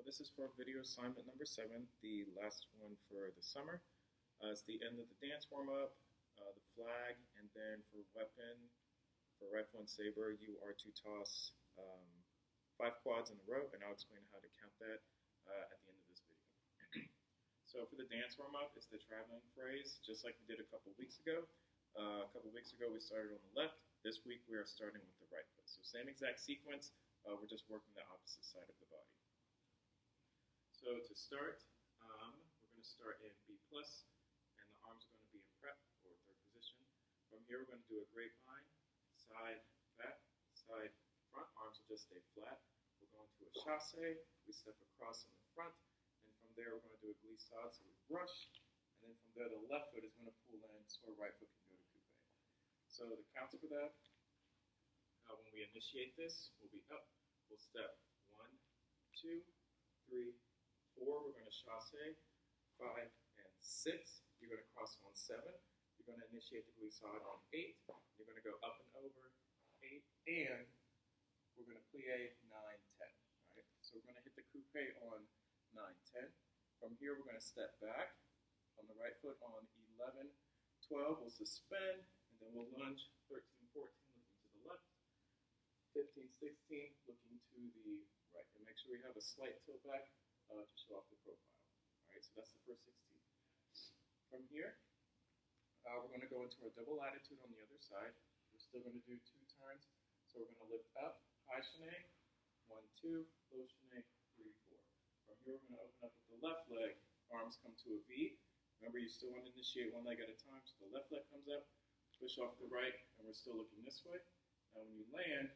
So this is for video assignment number 7, the last one for the summer. It's the end of the dance warm-up, the flag, and then for weapon, for rifle and saber, you are to toss 5 quads in a row, and I'll explain how to count that at the end of this video. So for the dance warm-up, it's the traveling phrase, just like we did a couple weeks ago. A couple weeks ago, we started on the left. This week, we are starting with the right foot. So same exact sequence, we're just working the opposite side of the body. So to start, we're going to start in B+, and the arms are going to be in prep, or third position. From here, we're going to do a grapevine, side, back, side, front. Arms will just stay flat. We're going to a chasse. We step across in the front, and from there, we're going to do a glissade, so we brush, and then from there, the left foot is going to pull in, so our right foot can go to coupe. So the counts for that, when we initiate this, we'll be up. We'll step 1, 2, 3, 4, we're going to chasse, 5 and 6, you're going to cross on 7, you're going to initiate the glissade on 8, you're going to go up and over 8, and we're going to plie 9, 10. Right? So we're going to hit the coupe on 9, 10. From here, we're going to step back on the right foot on 11, 12, we'll suspend, and then we'll lunge 13, 14, looking to the left, 15, 16, looking to the right. And make sure we have a slight tilt back to show off the profile. All right, so that's the first 16. From here, we're going to go into our double attitude on the other side. We're still going to do 2 turns. So we're going to lift up, high chaîné, 1, 2, low chaîné, 3, 4. From here, we're going to open up with the left leg. Arms come to a V. Remember, you still want to initiate one leg at a time. So the left leg comes up, push off the right, and we're still looking this way. Now when you land,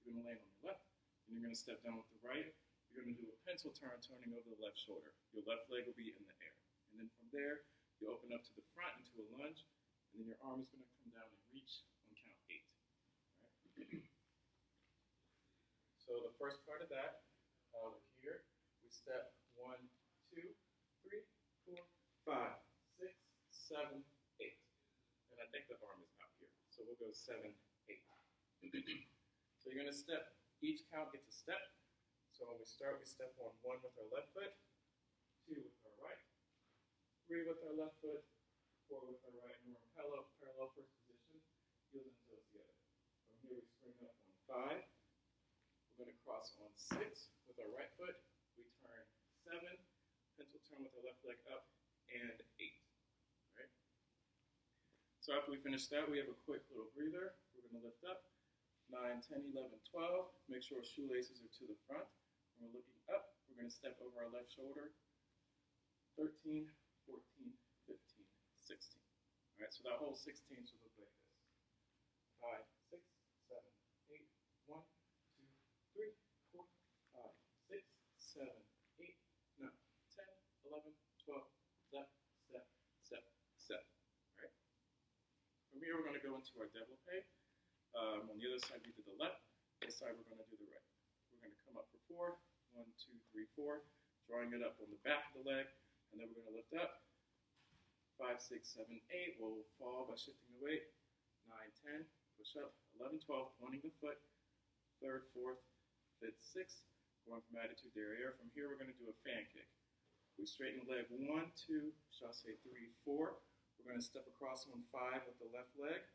you're going to land on your left. Then you're going to step down with the right. You're going to do a pencil turn, turning over the left shoulder. Your left leg will be in the air. And then from there, you open up to the front into a lunge, and then your arm is going to come down and reach on count 8. All right? So the first part of that, here, we step 1, 2, 3, 4, 5, 6, 7, 8. And I think the arm is out here. So we'll go 7, 8. So you're going to step, each count gets a step. So when we start, we step on 1 with our left foot, 2 with our right, 3 with our left foot, 4 with our right, and we're in parallel first position, heels and toes together. From here, we spring up on 5. We're going to cross on 6 with our right foot. We turn 7, pencil turn with our left leg up, and 8. All right? So after we finish that, we have a quick little breather. We're going to lift up. 9, 10, 11, 12. Make sure our shoelaces are to the front. When we're looking up, we're going to step over our left shoulder. 13, 14, 15, 16. All right, so that whole 16 should look like this. 5, 6, 7, 8, 1, 2, 3, 4, 5, 6, 7, 8, 9, 10, 11, 12, step, step, step, step. All right. From here, we're going to go into our développé. On the other side, we did the left. This side, we're going to do the right. We're going to come up for 4. 1, 2, 3, 4. Drawing it up on the back of the leg. And then we're going to lift up. 5, 6, 7, 8. We'll fall by shifting the weight. 9, 10. Push up. 11, 12. Pointing the foot. 3rd, 4th, 5th, 6th. Going from attitude derrière. From here, we're going to do a fan kick. We straighten the leg. 1, 2. Chasse 3, 4. We're going to step across on 5 with the left leg.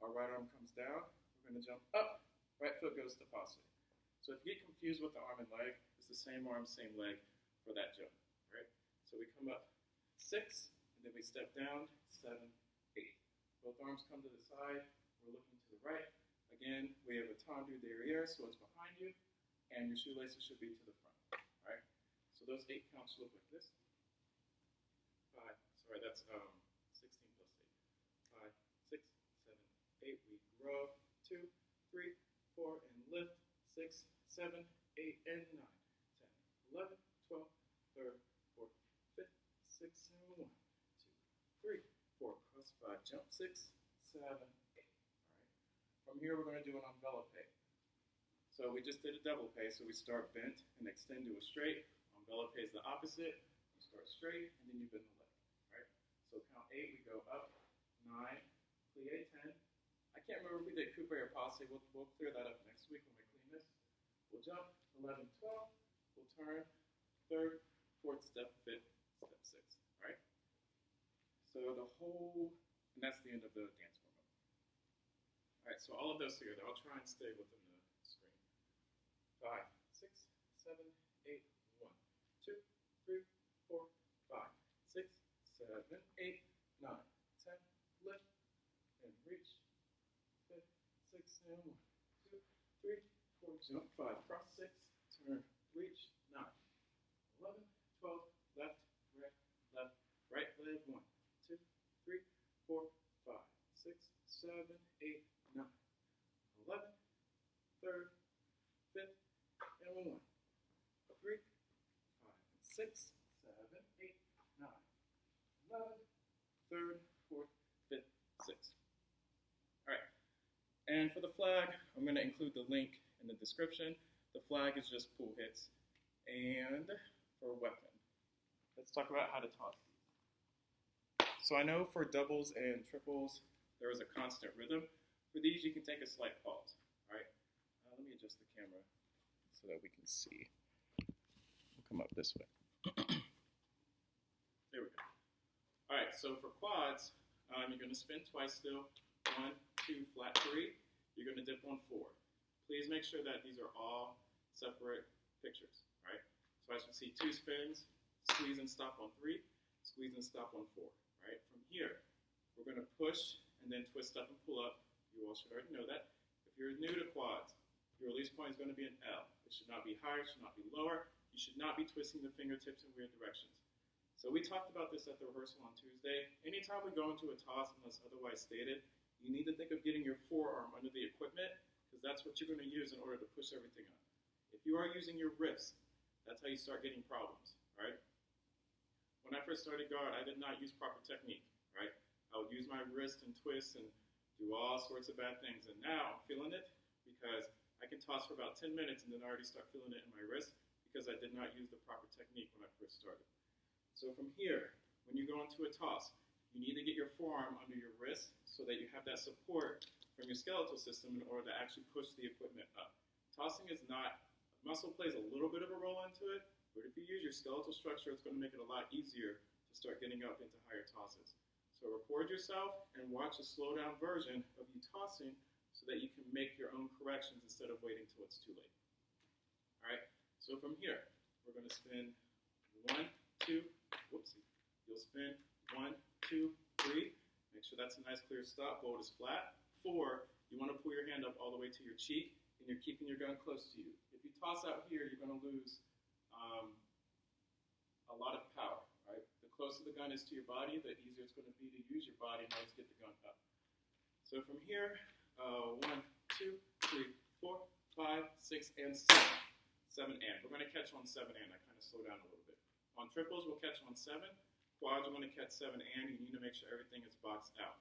Our right arm comes down. We're going to jump up. Right foot goes to passe. So if you get confused with the arm and leg, it's the same arm, same leg for that jump. Right? So we come up 6, and then we step down 7, 8. Both arms come to the side. We're looking to the right. Again, we have a tendu derrière, so it's behind you, and your shoelaces should be to the front. All right? So those 8 counts look like this. 5. Sorry, that's 16 plus 8. 5, 6, 7, 8. We grow. 2, 3, 4, and lift. 6, 7, 8, and 9, 10, 11, 12, 3rd, 4th, 5th, 6th, and 1, 2, 3, 4. Cross 5, jump 6, 7, 8. All right. From here, we're going to do an enveloppé. So we just did a développé, so we start bent and extend to a straight. Enveloppé is the opposite. You start straight, and then you bend the leg. All right. So count 8, we go up. 9, plie 10. I can't remember if we did coupe or passe. We'll clear that up next week when we clean this. We'll jump. 11, 12. We'll turn. third, fourth step, fifth, step sixth. All right? So the whole, and that's the end of the dance warm-up. All right, so all of those together, I'll try and stay within the screen. 5, 6, 7, 8, 1, 2, 3, 4, 5, 6, 7, 8, 9, 10, lift, and reach, 5, 6, and 1, 2, 3, 4, jump, 5, cross 6, turn, reach, 9, 11, 12, left, right leg, 1, 2, 3, 4, 5, 6, 7, 8, 9, 11, third, fifth, and 1, 3, 5, 6, 7, 8, 9, 11, third, fourth, fifth, sixth. All right, and for the flag, I'm going to include the link in the description. The flag is just pull hits. And for weapon, let's talk about how to toss these. So I know for doubles and triples, there is a constant rhythm. For these, you can take a slight pause. All right, let me adjust the camera so that we can see. We'll come up this way. There we go. All right, so for quads, you're going to spin twice still. 1, 2, flat 3. You're going to dip on 4. Please make sure that these are all separate pictures, right? So as you see, 2 spins, squeeze and stop on 3, squeeze and stop on 4, right? From here, we're going to push and then twist up and pull up. You all should already know that. If you're new to quads, your release point is going to be an L. It should not be higher, it should not be lower. You should not be twisting the fingertips in weird directions. So we talked about this at the rehearsal on Tuesday. Anytime we go into a toss, unless otherwise stated, you need to think of getting your forearm under the equipment, because that's what you're going to use in order to push everything up. If you are using your wrist, that's how you start getting problems, right? When I first started guard, I did not use proper technique, right? I would use my wrist and twist and do all sorts of bad things. And now I'm feeling it because I can toss for about 10 minutes and then I already start feeling it in my wrist because I did not use the proper technique when I first started. So from here, when you go into a toss, you need to get your forearm under your wrist so that you have that support from your skeletal system in order to actually push the equipment up. Tossing is not, muscle plays a little bit of a role into it, but if you use your skeletal structure, it's going to make it a lot easier to start getting up into higher tosses. So record yourself and watch a slow down version of you tossing so that you can make your own corrections instead of waiting till it's too late. All right, so from here, we're going to spin 1, 2, whoopsie. You'll spin 1, 2, 3. Make sure that's a nice clear stop. Hold is flat. 4, you want to pull your hand up all the way to your cheek, and you're keeping your gun close to you. If you toss out here, you're going to lose a lot of power, right? The closer the gun is to your body, the easier it's going to be to use your body in order to get the gun up. So from here, 1, 2, 3, 4, 5, 6, and 7. 7 and. We're going to catch on 7 and. I kind of slow down a little bit. On triples, we'll catch on 7. Quads, we're going to catch 7 and. You need to make sure everything is boxed out.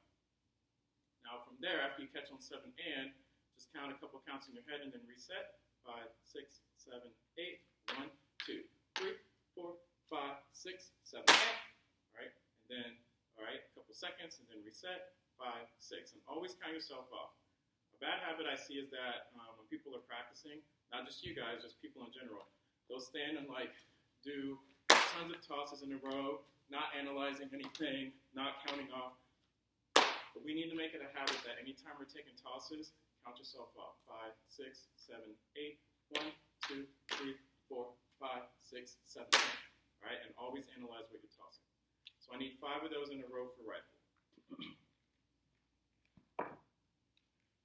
Now from there, after you catch on 7 and, just count a couple counts in your head and then reset. 5, 6, 7, 8. 1, 2, 3, 4, 5, 6, 7 and. All right, and then, all right, a couple seconds and then reset. 5, 6, and always count yourself off. A bad habit I see is that when people are practicing, not just you guys, just people in general, they'll stand and like do tons of tosses in a row, not analyzing anything, not counting off. But we need to make it a habit that anytime we're taking tosses, count yourself off. 5, 6, 7, 8, 1, 2, 3, 4, 5, 6, 7, 8. All right, and always analyze what you're tossing. So I need 5 of those in a row for rifle.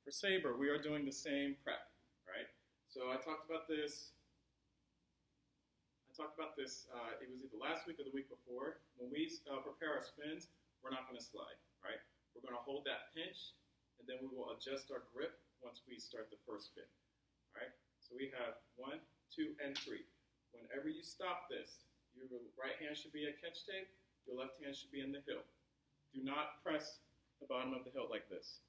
For saber, we are doing the same prep, right? So I talked about this. It was either last week or the week before. When we prepare our spins, we're not going to slide, right? We're going to hold that pinch, and then we will adjust our grip once we start the first spin, all right? So we have 1, 2, and 3. Whenever you stop this, your right hand should be at catch tape, your left hand should be in the hilt. Do not press the bottom of the hilt like this.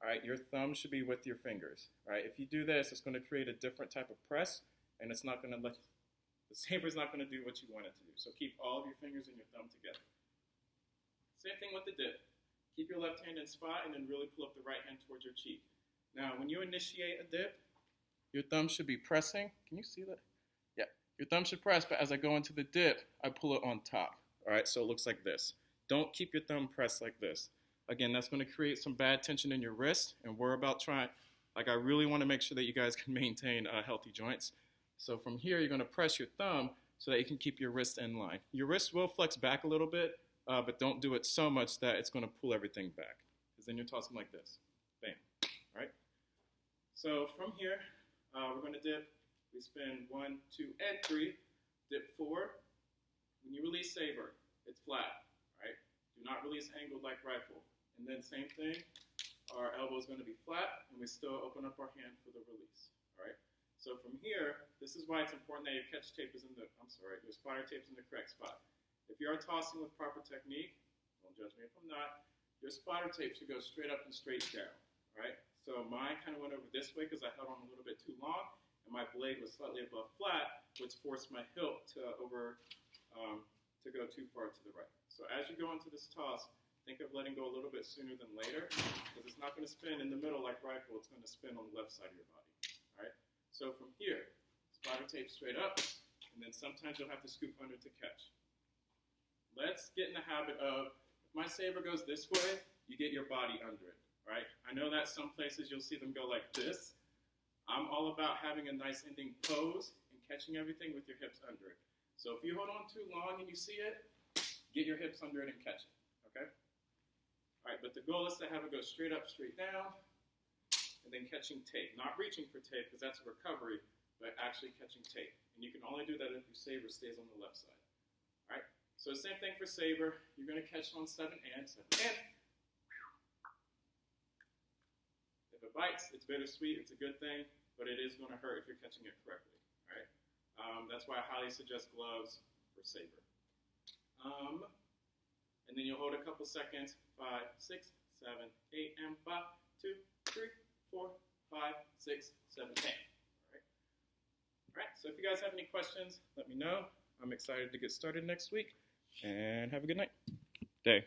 All right, your thumb should be with your fingers. All right, if you do this, it's going to create a different type of press, and it's not going to the saber's not going to do what you want it to do. So keep all of your fingers and your thumb together. Same thing with the dip. Keep your left hand in spot, and then really pull up the right hand towards your cheek. Now, when you initiate a dip, your thumb should be pressing. Can you see that? Yeah, Your thumb should press, but as I go into the dip, I pull it on top. All right, so it looks like this. Don't keep your thumb pressed like this. Again, that's going to create some bad tension in your wrist, and we're about trying, like I really want to make sure that you guys can maintain healthy joints. So from here, you're going to press your thumb so that you can keep your wrist in line. Your wrist will flex back a little bit, but don't do it so much that it's going to pull everything back, because then you're tossing like this. Bam. All right? So from here, we're going to dip. We spin 1, 2, and 3. Dip 4. When you release saber, it's flat. Right? Do not release angled like rifle. And then same thing. Our elbow is going to be flat, and we still open up our hand for the release. All right? So from here, this is why it's important that your catch tape is in the, your spotter tape's in the correct spot. If you are tossing with proper technique, don't judge me if I'm not, your spotter tape should go straight up and straight down, right? So mine kind of went over this way because I held on a little bit too long, and my blade was slightly above flat, which forced my hilt to go too far to the right. So as you go into this toss, think of letting go a little bit sooner than later, because it's not going to spin in the middle like rifle, it's going to spin on the left side of your body, all right? So from here, spotter tape straight up, and then sometimes you'll have to scoop under to catch. Let's get in the habit of, if my saber goes this way, you get your body under it, right? I know that some places you'll see them go like this. I'm all about having a nice ending pose and catching everything with your hips under it. So if you hold on too long and you see it, get your hips under it and catch it, okay? All right, but the goal is to have it go straight up, straight down, and then catching tape. Not reaching for tape, because that's a recovery, but actually catching tape. And you can only do that if your saber stays on the left side. All right? So same thing for saber. You're going to catch on 7 and 7 and. If it bites, it's bittersweet. It's a good thing, but it is going to hurt if you're catching it correctly. All right? That's why I highly suggest gloves for saber. And then you'll hold a couple seconds. 5, 6, 7, 8, and 5, 2, 3, 4, 5, 6, 7, 8. All right, so if you guys have any questions, let me know. I'm excited to get started next week, and have a good night. Day.